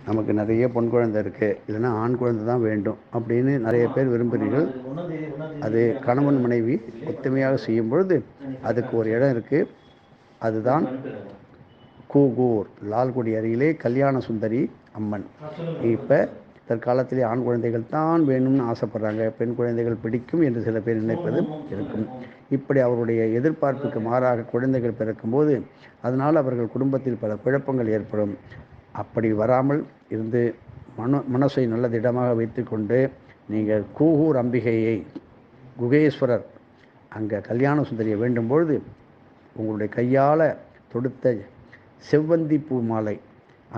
நமக்கு நிறைய பொன் குழந்தை இருக்குது, இல்லைன்னா ஆண் குழந்தை தான் வேண்டும் அப்படின்னு நிறைய பேர் விரும்புகிறீர்கள். அது கணவன் மனைவி ஒத்துமையாக செய்யும் பொழுது அதுக்கு ஒரு இடம் இருக்குது. அதுதான் கூகூர், லால்குடி அருகிலே கல்யாண சுந்தரி அம்மன். இப்போ தற்காலத்திலே ஆண் குழந்தைகள் தான் வேணும்னு ஆசைப்படுறாங்க, பெண் குழந்தைகள் பிடிக்கும் என்று சில பேர் நினைப்பது இருக்கும். இப்படி அவருடைய எதிர்பார்ப்புக்கு மாறாக குழந்தைகள் பிறக்கும்போது அதனால் அவர்கள் குடும்பத்தில் பல குழப்பங்கள் ஏற்படும். அப்படி வராமல் இருந்து மனசை நல்ல திடமாக வைத்து கொண்டு நீங்கள் கூகூர் அம்பிகையை, குகேஸ்வரர் அங்கே கல்யாண சுந்தரியை வேண்டும்பொழுது உங்களுடைய கையால் தொடுத்த செவ்வந்தி பூ மாலை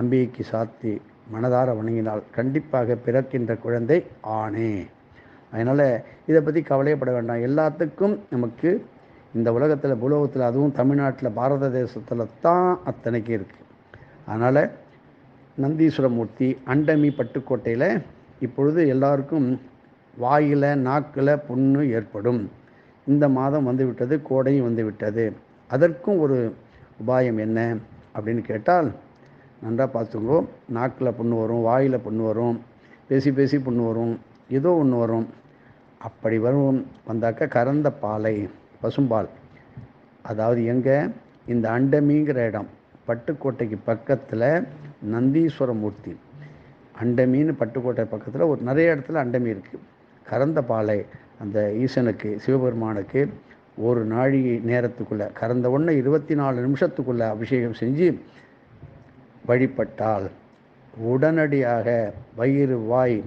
அம்பிகைக்கு சாத்தி மனதார வணங்கினால் கண்டிப்பாக பிறக்கின்ற குழந்தை ஆணே. அதனால் இதை பற்றி கவலையப்பட வேண்டாம். எல்லாத்துக்கும் நமக்கு இந்த உலகத்தில், பூலோகத்தில், அதுவும் தமிழ்நாட்டில், பாரத தேசத்தில் தான் அத்தனைக்கு இருக்குது. அதனால் நந்தீஸ்வரமூர்த்தி அண்டமி பட்டுக்கோட்டையில் இப்பொழுது எல்லாருக்கும் வாயில் நாக்கில் புண்ணு ஏற்படும். இந்த மாதம் வந்துவிட்டது, கோடையும் வந்துவிட்டது. அதற்கும் ஒரு உபாயம் என்ன அப்படின்னு கேட்டால், நன்றாக பார்த்துங்கோ. நாக்கில் புண்ணு வரும், வாயில் புண்ணு வரும், பேசி பேசி புண்ணு வரும், ஏதோ ஒன்று வரும். அப்படி வந்தாக்க கறந்த பாலை, பசும்பால், அதாவது எங்கே, இந்த அண்டமிங்கிற இடம், பட்டுக்கோட்டைக்கு பக்கத்தில் நந்தீஸ்வரமூர்த்தி, அண்டமின்னு பட்டுக்கோட்டை பக்கத்தில் ஒரு நிறைய இடத்துல அண்டமி இருக்குது. கறந்த பாலை அந்த ஈசனுக்கு, சிவபெருமானுக்கு ஒரு நாழிகை நேரத்துக்குள்ளே, கறந்த ஒன்று 24 நிமிஷத்துக்குள்ளே அபிஷேகம் செஞ்சு வழிபட்டால் உடனடியாக வயிறு, வாய்,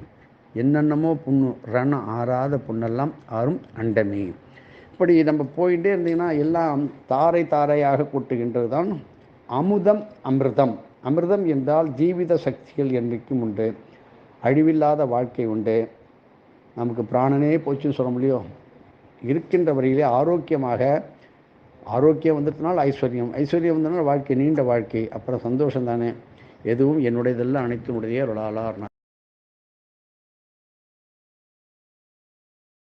என்னென்னமோ புண்ணு, ரணம் ஆறாத புண்ணெல்லாம் ஆறும். அண்டமி. இப்படி நம்ம போயிட்டே இருந்தீங்கன்னா எல்லாம் தாரை தாரையாக கூட்டுகின்றது தான் அமுதம், அமிர்தம். அமிர்தம் என்றால் ஜீவித சக்திகள் என்றைக்கும் உண்டு, அழிவில்லாத வாழ்க்கை உண்டு. நமக்கு பிராணனே போச்சுன்னு சொல்ல முடியும். இருக்கின்ற வரையிலே ஆரோக்கியமாக, ஆரோக்கியம் வந்துட்டனால் ஐஸ்வர்யம், ஐஸ்வர்யம் வந்தனால் வாழ்க்கை, நீண்ட வாழ்க்கை, அப்புறம் சந்தோஷம் தானே. எதுவும் என்னுடையதெல்லாம் அனைத்து உடைய அருளாளார்.